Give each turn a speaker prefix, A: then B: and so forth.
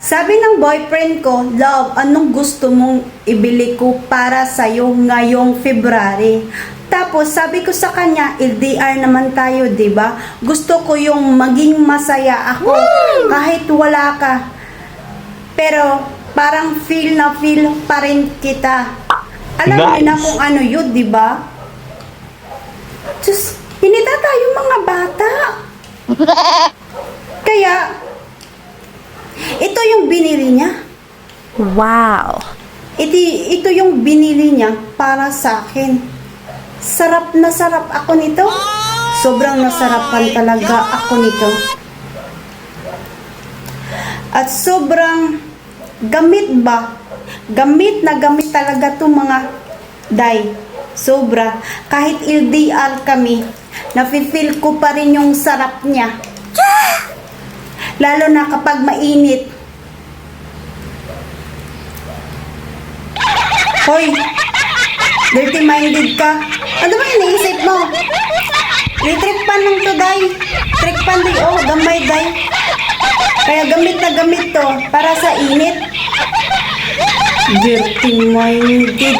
A: Sabi ng boyfriend ko, "Love, anong gusto mong ibili ko para sa'yo ngayong February?" Tapos sabi ko sa kanya, LDR naman tayo, 'di ba? Gusto ko yung maging masaya ako kahit wala ka. Pero parang feel na feel pa rin kita. Alam niyo na kung ano 'yun, 'di ba? Just pinita tayo mga bata. Kaya ito yung binili niya.
B: Wow.
A: Ito yung binili niya para sa akin. Sarap na sarap ako nito. Sobrang nasarapan talaga ako nito. At sobrang gamit ba? Gamit na gamit talaga to mga day. Sobra. Kahit LDR kami, nafe-feel ko pa rin yung sarap niya. Lalo na kapag mainit. Hoy, dirty-minded ka. Ano ba iniisip mo? Trick pan lang to, day. Trick pan, day. Oh, gamay, day. Kaya gamit na gamit to para sa init. Dirty-minded.